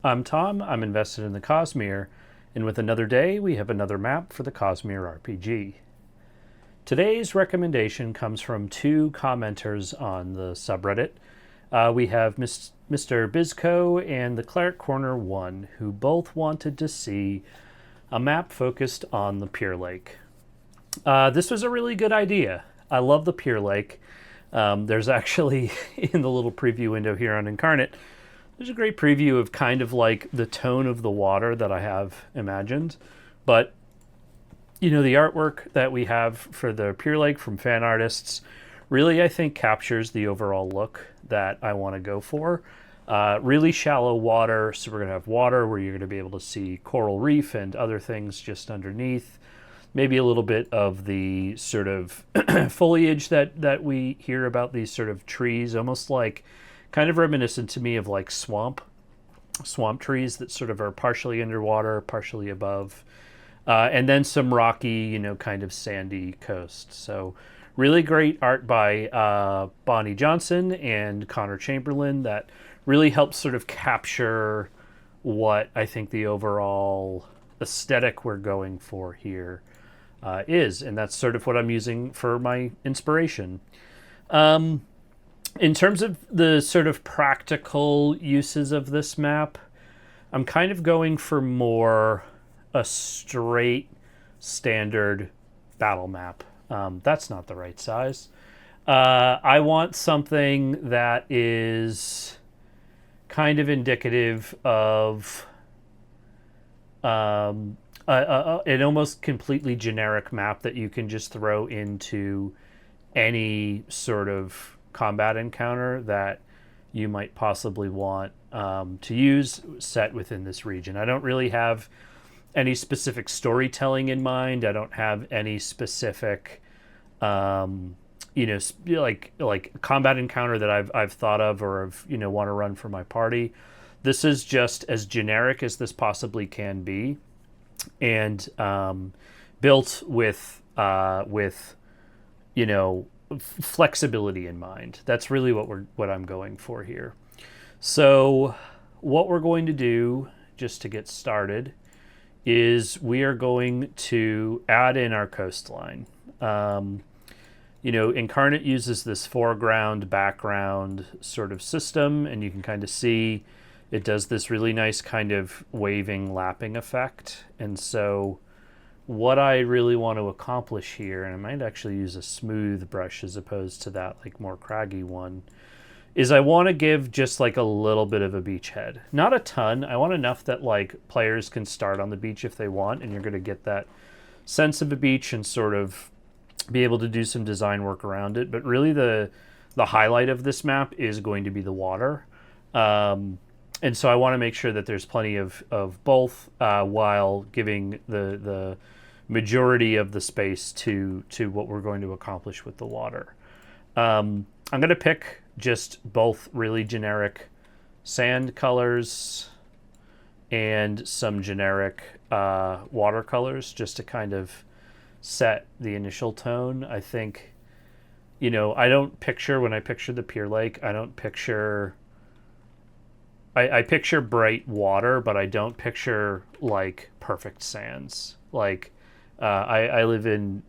I'm Tom, I'm invested in the Cosmere, and with another day, we have another map for the Cosmere RPG. Today's recommendation comes from two commenters on the subreddit. We have Mr. Bizco and the Cleric Corner 1, who both wanted to see a map focused on the Purelake. This was a really good idea. I love the Purelake. There's actually, in the little preview window here on Inkarnate, there's a great preview of kind of like the tone of the water that I have imagined. But, you know, the artwork that we have for the Purelake from fan artists really, I think, captures the overall look that I want to go for. Really shallow water, so we're going to have water where you're going to be able to see coral reef and other things just underneath. Maybe a little bit of the sort of foliage that we hear about, these sort of trees, almost like kind of reminiscent to me of like swamp trees that sort of are partially underwater, partially above, and then some rocky, kind of sandy coast. So really great art by Bonnie Johnson and Connor Chamberlain that really helps sort of capture what I think the overall aesthetic we're going for here is, and that's sort of what I'm using for my inspiration. In terms of the sort of practical uses of this map, I'm kind of going for more a straight standard battle map. That's not the right size. I want something that is kind of indicative of an almost completely generic map that you can just throw into any sort of combat encounter that you might possibly want to use set within this region. I don't really have any specific storytelling in mind. I don't have any specific like combat encounter that I've thought of or want to run for my party. This is just as generic as this possibly can be, and built with flexibility in mind. That's really what I'm going for here. So what we're going to do, just to get started, is we are going to add in our coastline. Inkarnate uses this foreground, background sort of system, and you can kind of see it does this really nice kind of waving, lapping effect. And so what I really want to accomplish here, and I might actually use a smooth brush as opposed to that like more craggy one, is I want to give just like a little bit of a beachhead. Not a ton. I want enough that like players can start on the beach if they want, and you're going to get that sense of a beach and sort of be able to do some design work around it. But really the highlight of this map is going to be the water. And so I want to make sure that there's plenty of both while giving the majority of the space to what we're going to accomplish with the water. I'm going to pick just both really generic sand colors and some generic watercolors just to kind of set the initial tone. I think, I don't picture, when I picture the Purelake, I don't picture... I picture bright water, but I don't picture like perfect sands. Like I live in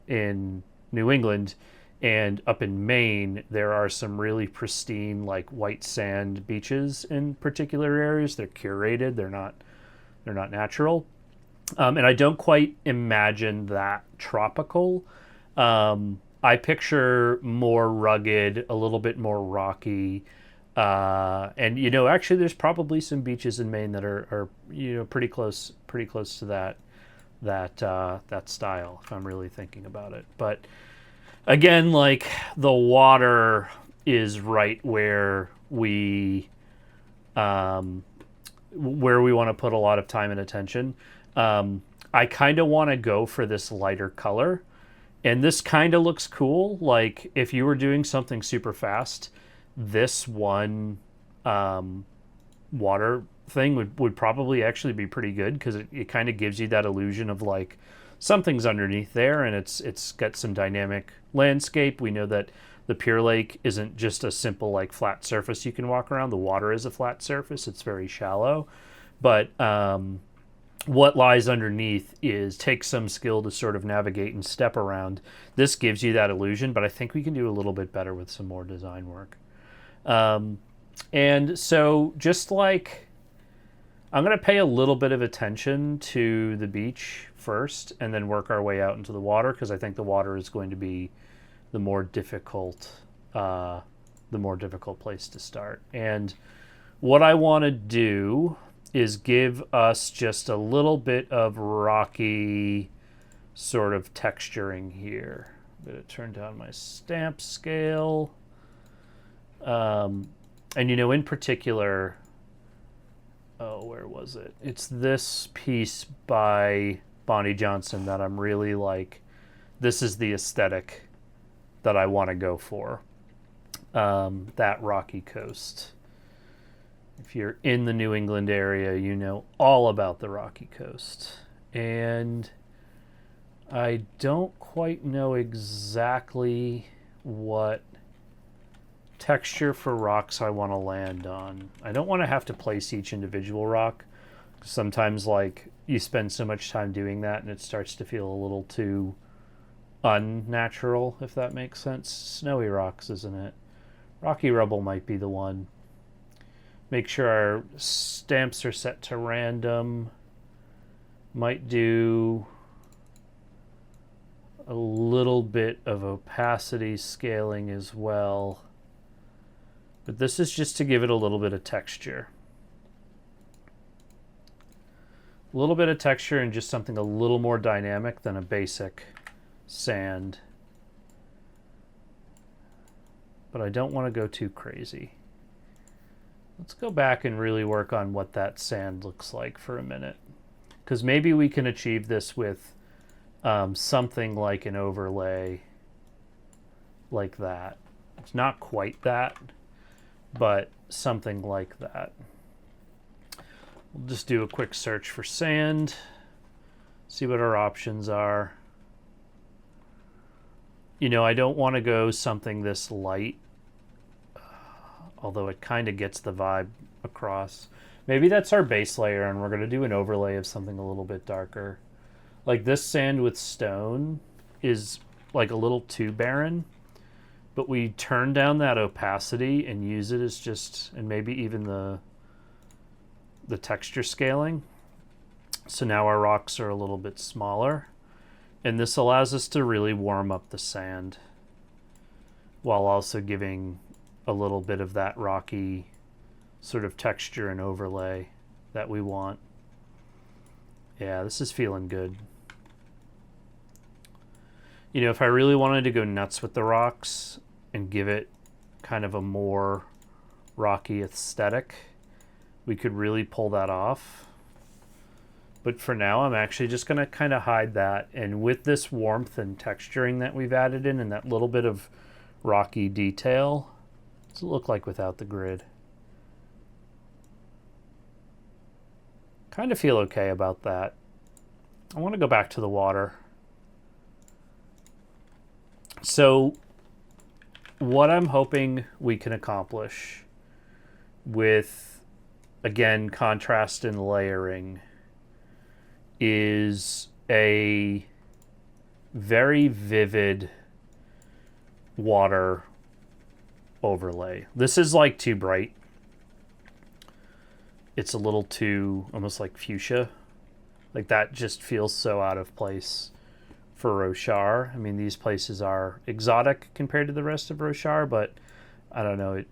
New England, and up in Maine there are some really pristine like white sand beaches in particular areas. They're curated. They're not natural, and I don't quite imagine that tropical. I picture more rugged, a little bit more rocky. And actually there's probably some beaches in Maine that are pretty close to that style, if I'm really thinking about it. But again, like the water is right where we want to put a lot of time and attention. I kind of want to go for this lighter color, and this kind of looks cool. Like if you were doing something super fast, this one water thing would probably actually be pretty good, because it kind of gives you that illusion of like something's underneath there, and it's got some dynamic landscape. We know that the Purelake isn't just a simple like flat surface you can walk around. The water is a flat surface. It's very shallow. But what lies underneath takes some skill to sort of navigate and step around. This gives you that illusion, but I think we can do a little bit better with some more design work. And so just like, I'm going to pay a little bit of attention to the beach first and then work our way out into the water, because I think the water is going to be the more difficult place to start. And what I want to do is give us just a little bit of rocky sort of texturing here. I'm going to turn down my stamp scale. And, you know, in particular, where was it? It's this piece by Bonnie Johnson that I'm really like, this is the aesthetic that I want to go for. That rocky coast. If you're in the New England area, you know all about the Rocky Coast. And I don't quite know exactly what texture for rocks I want to land on. I don't want to have to place each individual rock. Sometimes, like, you spend so much time doing that and it starts to feel a little too unnatural, if that makes sense. Snowy rocks, isn't it? Rocky Rubble might be the one. Make sure our stamps are set to random. Might do a little bit of opacity scaling as well. But this is just to give it a little bit of texture. A little bit of texture and just something a little more dynamic than a basic sand. But I don't want to go too crazy. Let's go back and really work on what that sand looks like for a minute. Because maybe we can achieve this with something like an overlay like that. It's not quite that, but something like that. We'll just do a quick search for sand, see what our options are. You know, I don't want to go something this light, although it kind of gets the vibe across. Maybe that's our base layer and we're going to do an overlay of something a little bit darker. Like this sand with stone is like a little too barren, but we turn down that opacity and use it as just, and maybe even the texture scaling. So now our rocks are a little bit smaller, and this allows us to really warm up the sand while also giving a little bit of that rocky sort of texture and overlay that we want. Yeah, this is feeling good. You know, if I really wanted to go nuts with the rocks and give it kind of a more rocky aesthetic, we could really pull that off. But for now, I'm actually just going to kind of hide that. And with this warmth and texturing that we've added in and that little bit of rocky detail, what's it look like without the grid? Kind of feel okay about that. I want to go back to the water. So what I'm hoping we can accomplish with, again, contrast and layering is a very vivid water overlay. This is like too bright. It's a little too almost like fuchsia. Like that just feels so out of place for Roshar. I mean, these places are exotic compared to the rest of Roshar, but I don't know.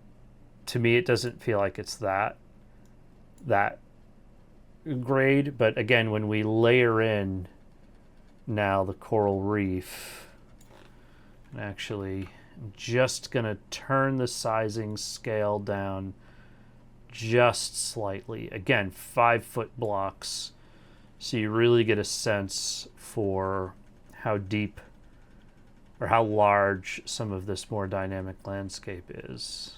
To me, it doesn't feel like it's that grade. But again, when we layer in now the coral reef, and actually I'm just going to turn the sizing scale down just slightly. Again, 5-foot blocks, so you really get a sense for how deep or how large some of this more dynamic landscape is.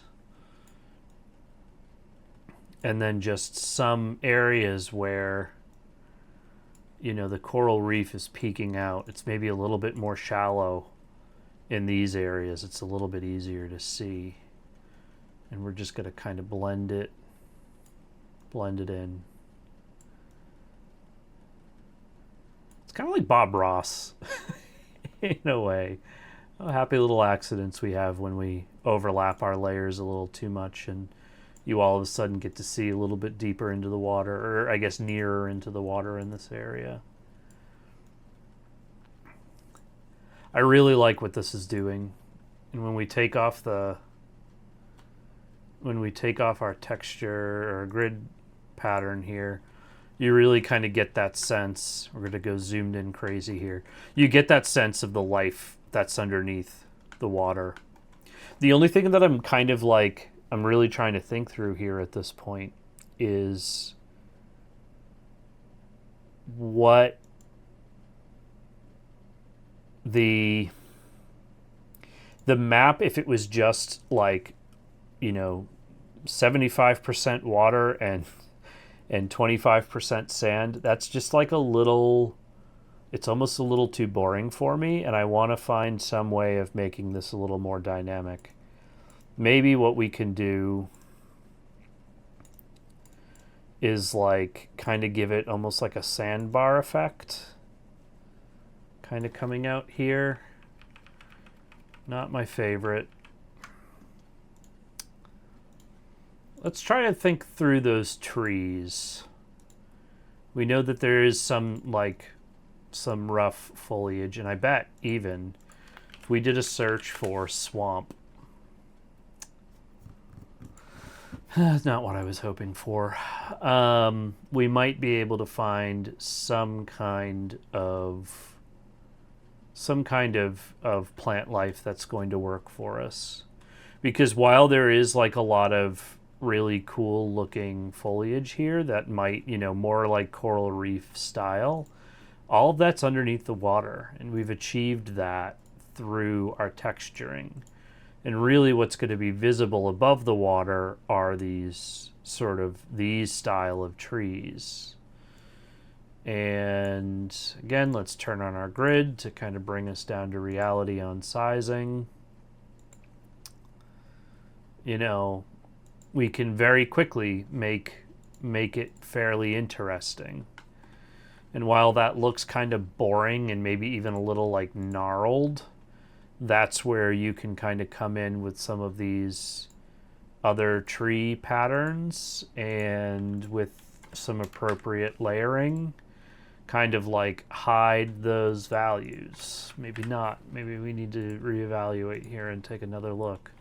And then just some areas where, you know, the coral reef is peeking out. It's maybe a little bit more shallow in these areas. It's a little bit easier to see. And we're just going to kind of blend it in. It's kind of like Bob Ross in a way. Oh, happy little accidents we have when we overlap our layers a little too much, and you all of a sudden get to see a little bit deeper into the water, or I guess nearer into the water in this area. I really like what this is doing. And when we take off our texture or grid pattern here, you really kind of get that sense. We're going to go zoomed in crazy here. You get that sense of the life that's underneath the water. The only thing that I'm kind of like, I'm really trying to think through here at this point is what the map, if it was just like, 75% water and 25% sand, that's just like a little, it's almost a little too boring for me, and I want to find some way of making this a little more dynamic. Maybe what we can do is like kind of give it almost like a sandbar effect kind of coming out here. Not my favorite. Let's try to think through those trees. We know that there is some rough foliage, and I bet even if we did a search for swamp, that's not what I was hoping for. We might be able to find some kind of plant life that's going to work for us. Because while there is like a lot of really cool looking foliage here that might, more like coral reef style, all of that's underneath the water, and we've achieved that through our texturing. And really what's going to be visible above the water are these style of trees. And again, let's turn on our grid to kind of bring us down to reality on sizing. We can very quickly make it fairly interesting. And while that looks kind of boring and maybe even a little like gnarled, that's where you can kind of come in with some of these other tree patterns, and with some appropriate layering, kind of like hide those values. Maybe not. Maybe we need to reevaluate here and take another look,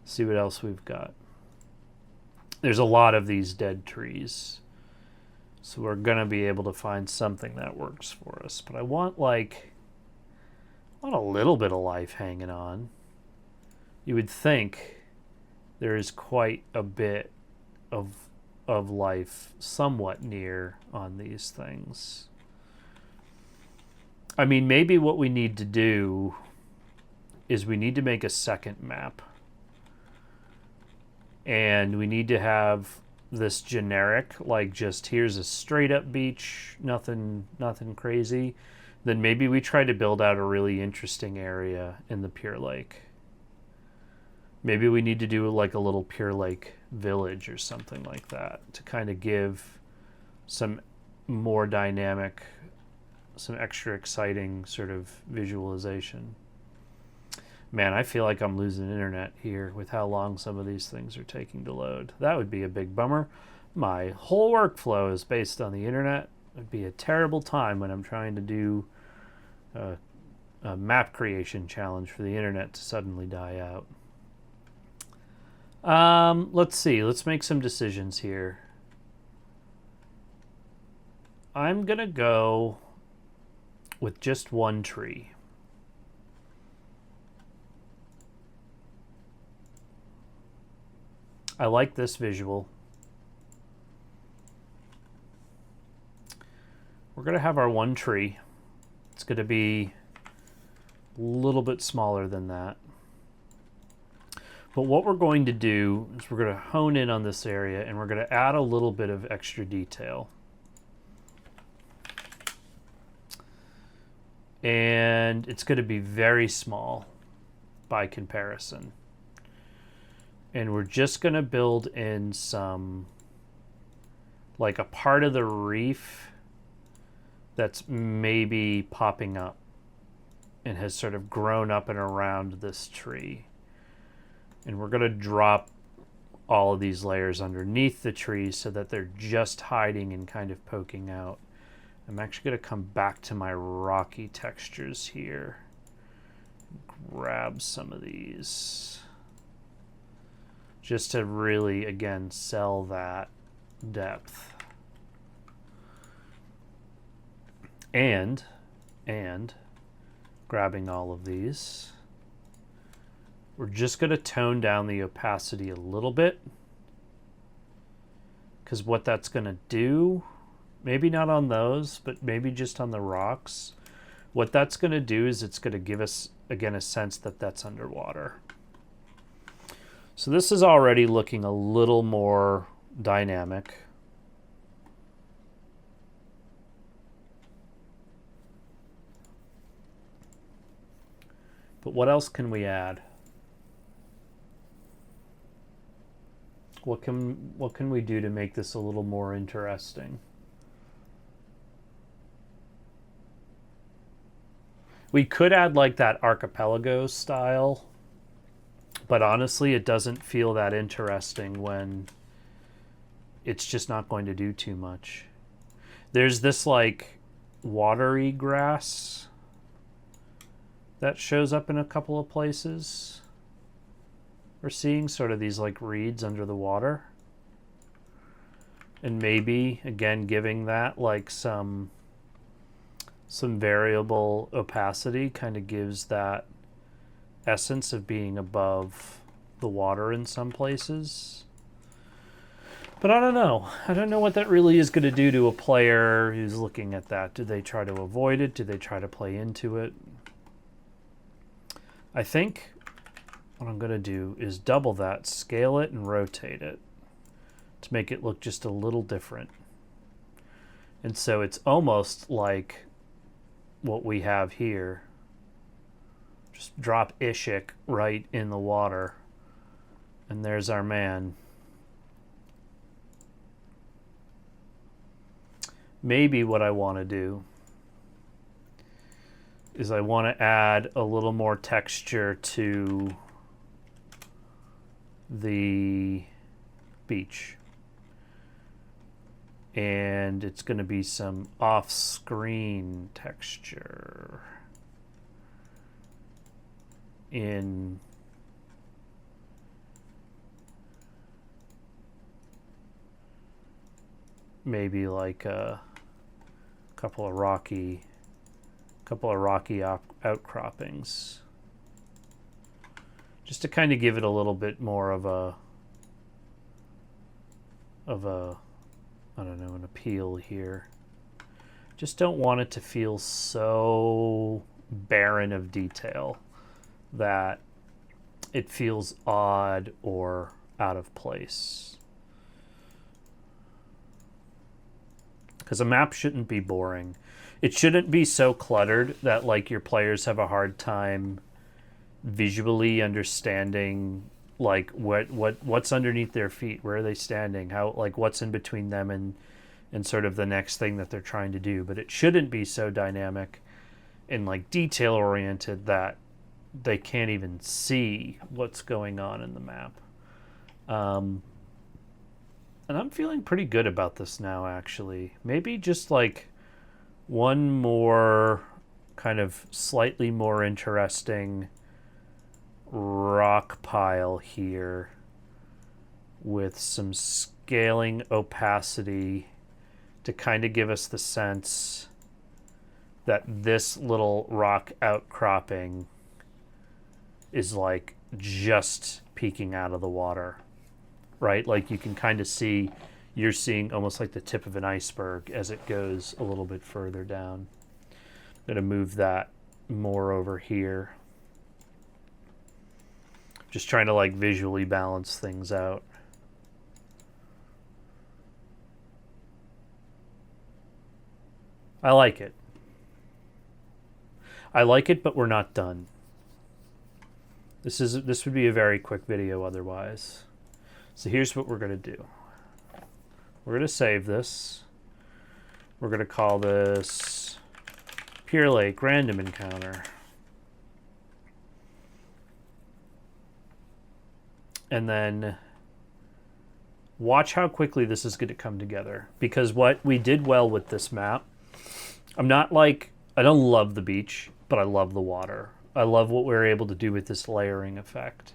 see what else we've got. There's a lot of these dead trees, so we're going to be able to find something that works for us. But I want a little bit of life hanging on. You would think there is quite a bit of life somewhat near on these things. I mean, maybe what we need to do is we need to make a second map. And we need to have this generic, like just here's a straight up beach, nothing crazy. Then maybe we try to build out a really interesting area in the Purelake. Maybe we need to do like a little Purelake village or something like that to kind of give some more dynamic, some extra exciting sort of visualization. Man, I feel like I'm losing internet here with how long some of these things are taking to load. That would be a big bummer. My whole workflow is based on the internet. It would be a terrible time when I'm trying to do a map creation challenge for the internet to suddenly die out. Let's see. Let's make some decisions here. I'm going to go with just one tree. I like this visual. We're going to have our one tree. It's going to be a little bit smaller than that. But what we're going to do is we're going to hone in on this area, and we're going to add a little bit of extra detail. And it's going to be very small by comparison. And we're just going to build in some, like a part of the reef that's maybe popping up and has sort of grown up and around this tree. And we're going to drop all of these layers underneath the tree so that they're just hiding and kind of poking out. I'm actually going to come back to my rocky textures here. Grab some of these. Just to really, again, sell that depth. And grabbing all of these, we're just going to tone down the opacity a little bit, because what that's going to do, maybe not on those, but maybe just on the rocks, what that's going to do is it's going to give us, again, a sense that that's underwater. So this is already looking a little more dynamic. But what else can we add? What can we do to make this a little more interesting? We could add like that archipelago style, but honestly, it doesn't feel that interesting when it's just not going to do too much. There's this like watery grass that shows up in a couple of places. We're seeing sort of these like reeds under the water. And maybe, again, giving that like some variable opacity kind of gives that essence of being above the water in some places. But I don't know. I don't know what that really is going to do to a player who's looking at that. Do they try to avoid it? Do they try to play into it? I think what I'm going to do is double that, scale it, and rotate it to make it look just a little different. And so it's almost like what we have here. Just drop Ishik right in the water. And there's our man. Maybe what I want to do is I want to add a little more texture to the beach. And it's going to be some off-screen texture in maybe like a couple of rocky outcroppings, just to kind of give it a little bit more of a I don't know, an appeal here. Just don't want it to feel so barren of detail that it feels odd or out of place. Because a map shouldn't be boring. It shouldn't be so cluttered that like your players have a hard time visually understanding like what's underneath their feet, where are they standing, how, like what's in between them and sort of the next thing that they're trying to do. But it shouldn't be so dynamic and like detail oriented that they can't even see what's going on in the map. And I'm feeling pretty good about this now, actually. Maybe just like one more kind of slightly more interesting rock pile here with some scaling opacity to kind of give us the sense that this little rock outcropping is like just peeking out of the water, right? Like you can kind of see, you're seeing almost like the tip of an iceberg as it goes a little bit further down. I'm going to move that more over here. Just trying to like visually balance things out. I like it. I like it, but we're not done. This would be a very quick video otherwise. So here's what we're going to do. We're going to save this. We're going to call this Purelake, random encounter. And then watch how quickly this is going to come together. Because what we did well with this map, I don't love the beach, but I love the water. I love what we're able to do with this layering effect.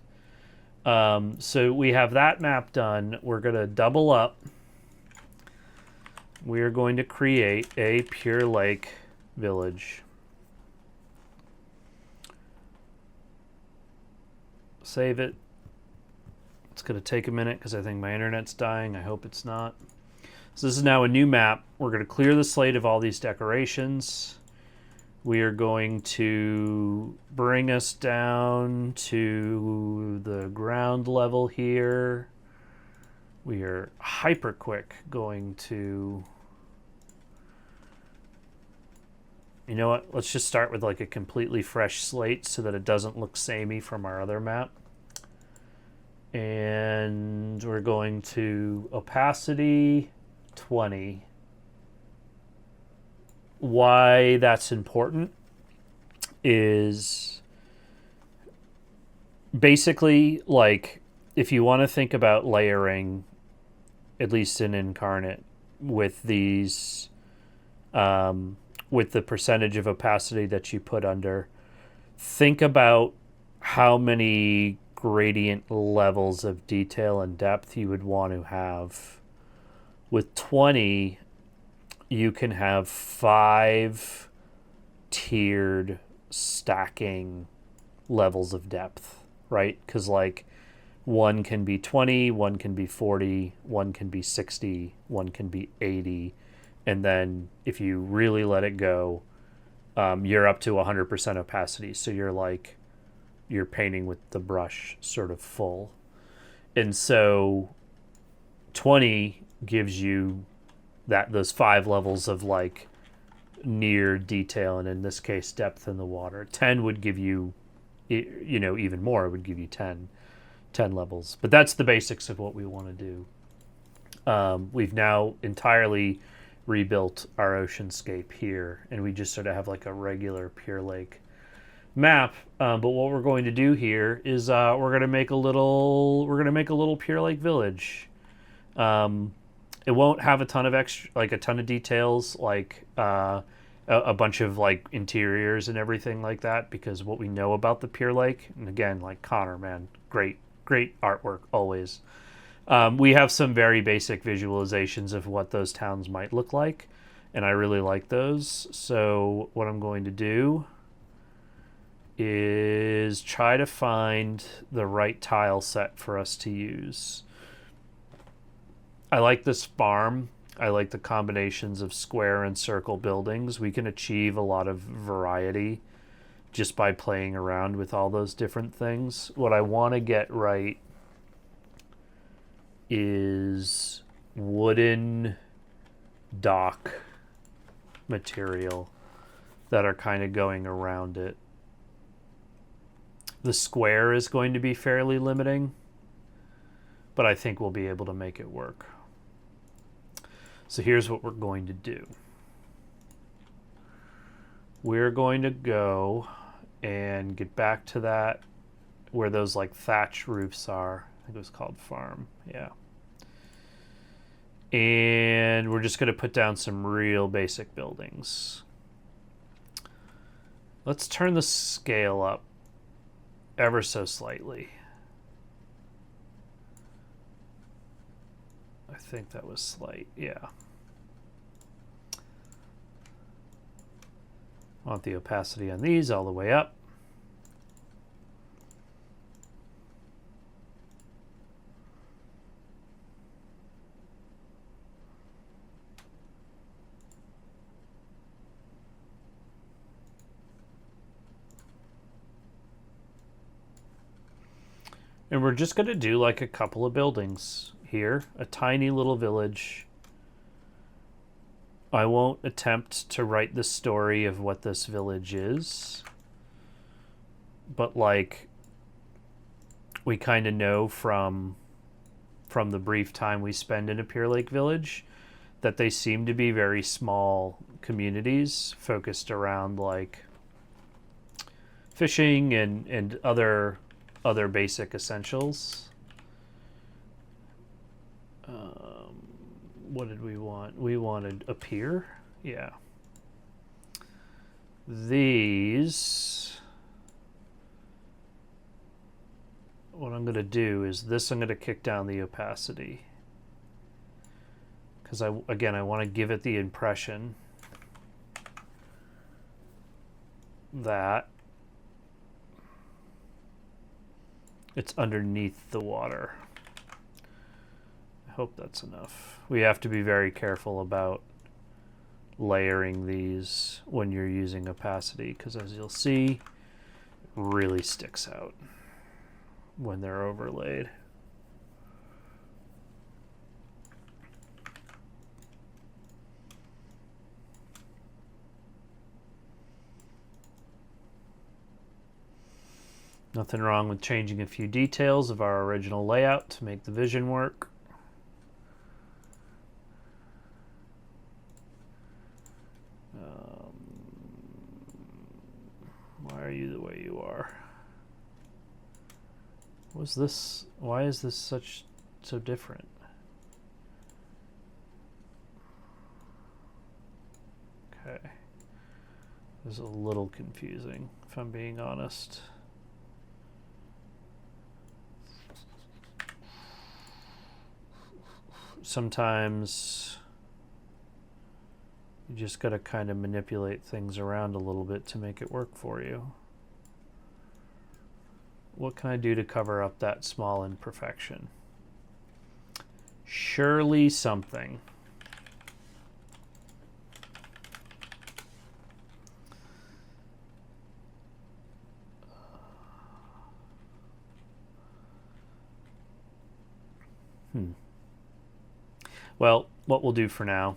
So we have that map done. We're going to double up. We're going to create a Purelake village. Save it. It's going to take a minute because I think my internet's dying. I hope it's not. So this is now a new map. We're going to clear the slate of all these decorations. We are going to bring us down to the ground level here. We are hyper quick going to... You know what? Let's just start with like a completely fresh slate so that it doesn't look samey from our other map. And we're going to opacity 20. Why that's important is basically like if you want to think about layering, at least in Inkarnate, with these with the percentage of opacity that you put under, think about how many gradient levels of detail and depth you would want to have. With 20, you can have 5 tiered stacking levels of depth, right? Because like one can be 20, one can be 40, one can be 60, one can be 80. And then if you really let it go, you're up to 100% opacity. So you're painting with the brush sort of full. And so 20 gives you those 5 levels of like near detail, and in this case depth in the water. 10 would give you even more. It would give you 10 levels. But that's the basics of what we want to do. We've now entirely rebuilt our oceanscape here, and we just sort of have like a regular Purelake map. But what we're going to do here is we're going to make a little Purelake village. It won't have a ton of details, like a bunch of like interiors and everything like that, because what we know about the Purelake, and again, like Connor, man, great artwork always. We have some very basic visualizations of what those towns might look like, and I really like those. So what I'm going to do is try to find the right tile set for us to use. I like this farm. I like the combinations of square and circle buildings. We can achieve a lot of variety just by playing around with all those different things. What I want to get right is wooden dock material that are kind of going around it. The square is going to be fairly limiting, but I think we'll be able to make it work. So here's what we're going to do. We're going to go and get back to that where those like thatch roofs are. I think it was called farm. Yeah. And we're just going to put down some real basic buildings. Let's turn the scale up ever so slightly. I think that was slight, yeah. Want the opacity on these all the way up. And we're just going to do like a couple of buildings here, a tiny little village. I won't attempt to write the story of what this village is, but like we kind of know from the brief time we spend in a Purelake village that they seem to be very small communities focused around like fishing and other basic essentials. What did we want? We wanted a pier. Yeah. These, what I'm going to do is this, I'm going to kick down the opacity. Because I want to give it the impression that it's underneath the water. I hope that's enough. We have to be very careful about layering these when you're using opacity, because as you'll see, it really sticks out when they're overlaid. Nothing wrong with changing a few details of our original layout to make the vision work. Why are you the way you are? What's this? Why is this so different? Okay. This is a little confusing, if I'm being honest. Sometimes you just got to kind of manipulate things around a little bit to make it work for you. What can I do to cover up that small imperfection? Surely something. Well, what we'll do for now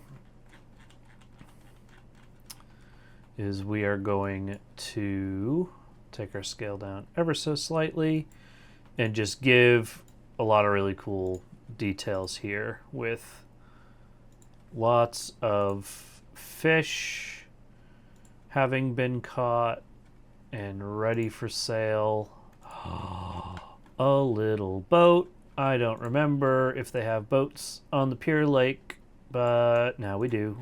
is we are going to take our scale down ever so slightly and just give a lot of really cool details here with lots of fish having been caught and ready for sale. A little boat. I don't remember if they have boats on the Purelake, but now we do.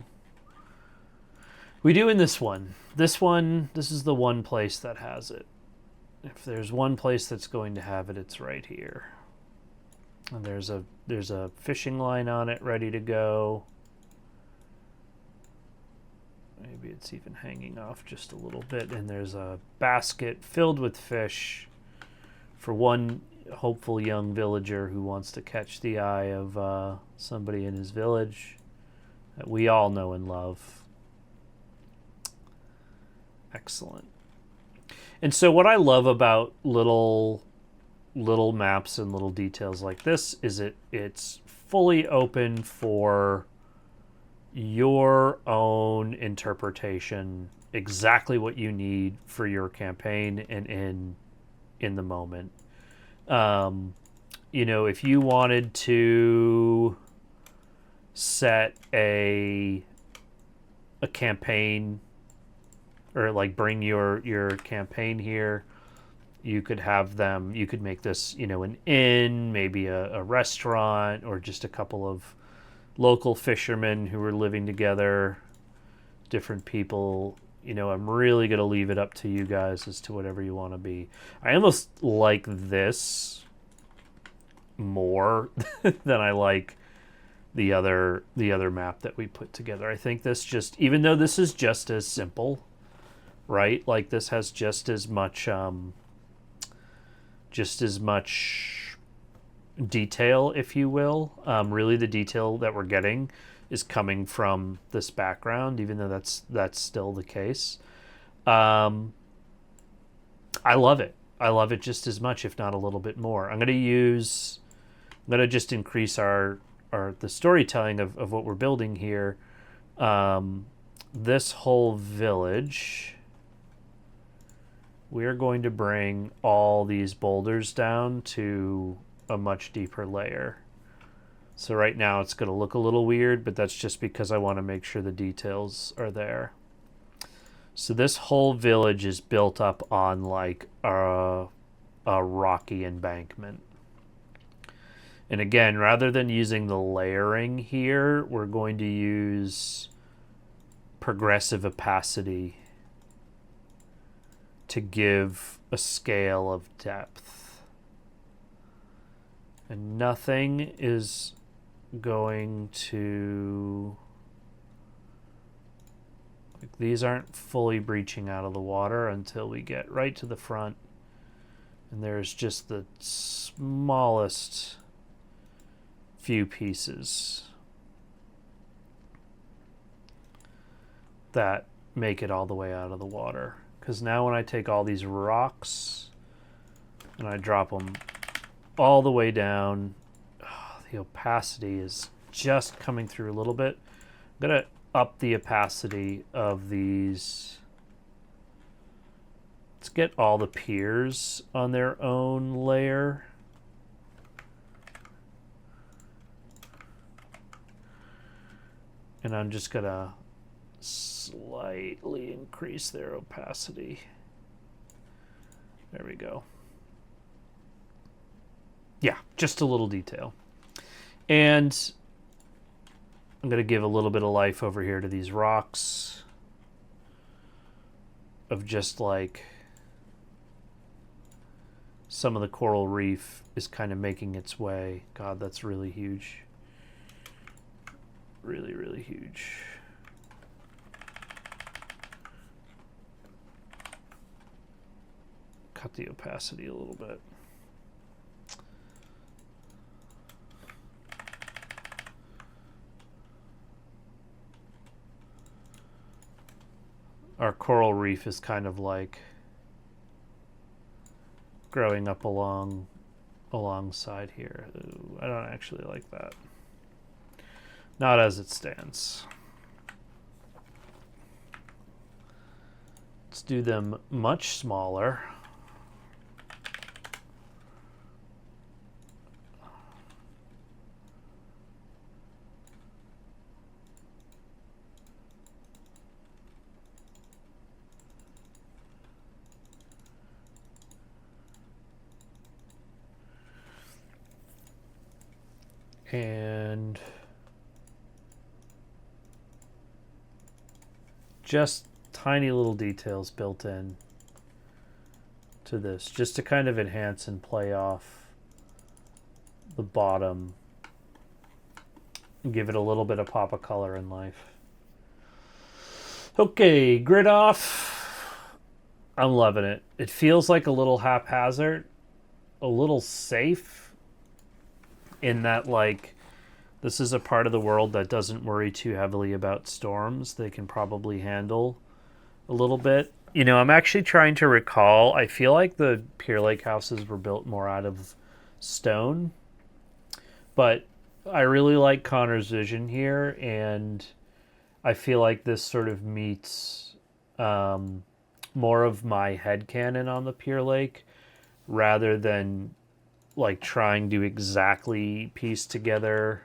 We do in this one. This is the one place that has it. If there's one place that's going to have it, it's right here. And there's a fishing line on it ready to go. Maybe it's even hanging off just a little bit. And there's a basket filled with fish for one hopeful young villager who wants to catch the eye of somebody in his village that we all know and love. Excellent. And so what I love about little maps and little details like this is it's fully open for your own interpretation, exactly what you need for your campaign and in the moment. You know, if you wanted to set a campaign or like bring your campaign here, you could have them, you could make this, you know, an inn, maybe a restaurant, or just a couple of local fishermen who are living together, different people. You know, I'm really going to leave it up to you guys as to whatever you want to be. I almost like this more than I like the other map that we put together. I think this just, even though this is just as simple, right? Like this has just as much detail, if you will. Really the detail that we're getting is coming from this background, even though that's still the case. I love it. I love it just as much, if not a little bit more. I'm going to just increase the storytelling of what we're building here. This whole village, we are going to bring all these boulders down to a much deeper layer. So right now it's going to look a little weird, but that's just because I want to make sure the details are there. So this whole village is built up on like a rocky embankment. And again, rather than using the layering here, we're going to use progressive opacity to give a scale of depth. And nothing is going to... like, these aren't fully breaching out of the water until we get right to the front. And there's just the smallest few pieces that make it all the way out of the water. Because now when I take all these rocks and I drop them all the way down, the opacity is just coming through a little bit. I'm going to up the opacity of these. Let's get all the piers on their own layer. And I'm just going to slightly increase their opacity. There we go. Yeah, just a little detail. And I'm going to give a little bit of life over here to these rocks of just like some of the coral reef is kind of making its way. God, that's really huge. Really, really huge. Cut the opacity a little bit. Our coral reef is kind of like growing up alongside here. Ooh, I don't actually like that. Not as it stands. Let's do them much smaller. And just tiny little details built in to this, just to kind of enhance and play off the bottom and give it a little bit of pop of color and life. Okay, grid off. I'm loving it. It feels like a little haphazard, a little safe, in that like this is a part of the world that doesn't worry too heavily about storms. They can probably handle a little bit. You know, I'm actually trying to recall. I feel like the Purelake houses were built more out of stone. But I really like Connor's vision here. And I feel like this sort of meets more of my headcanon on the Purelake rather than like trying to exactly piece together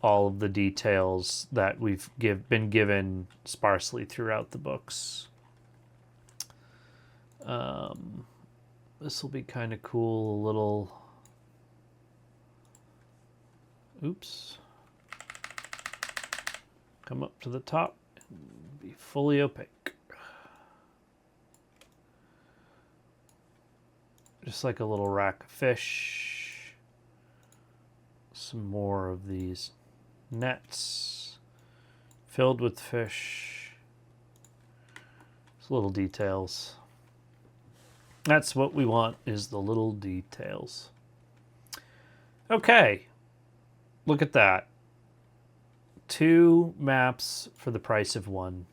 all of the details that we've been given sparsely throughout the books. This will be kind of cool, a little... Oops. Come up to the top and be fully opaque. Just like a little rack of fish. Some more of these nets filled with fish. Just little details. That's what we want, is the little details. Okay. Look at that. 2 maps for the price of 1.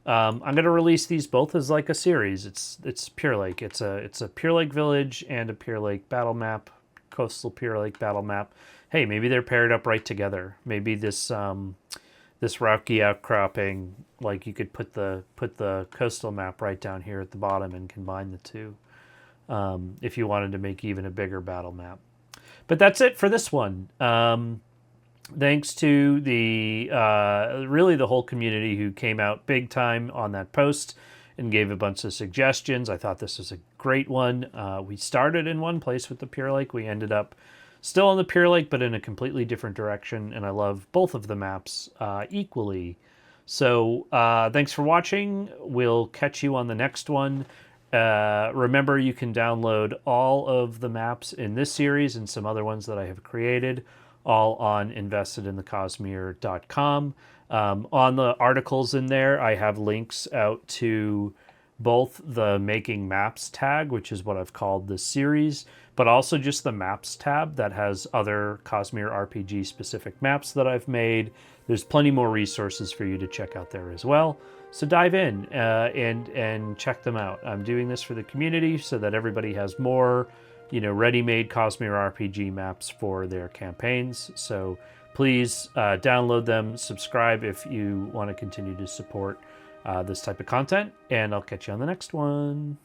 I'm going to release these both as like a series. It's Purelake. It's a Purelake village and a Purelake battle map, coastal Purelake battle map. Hey, maybe they're paired up right together. Maybe this this rocky outcropping, like you could put the coastal map right down here at the bottom and combine the two, if you wanted to make even a bigger battle map. But that's it for this one. Thanks to the really the whole community who came out big time on that post and gave a bunch of suggestions. I thought this was a great one. We started in one place with the Purelake. We ended up still on the Purelake, but in a completely different direction. And I love both of the maps equally. So thanks for watching. We'll catch you on the next one. Remember, you can download all of the maps in this series and some other ones that I have created, all on investedinthecosmere.com. On the articles in there, I have links out to both the Making Maps tag, which is what I've called this series, but also just the Maps tab that has other Cosmere RPG specific maps that I've made. There's plenty more resources for you to check out there as well. So dive in and check them out. I'm doing this for the community so that everybody has more, ready-made Cosmere RPG maps for their campaigns. So please download them, subscribe if you want to continue to support this type of content, and I'll catch you on the next one.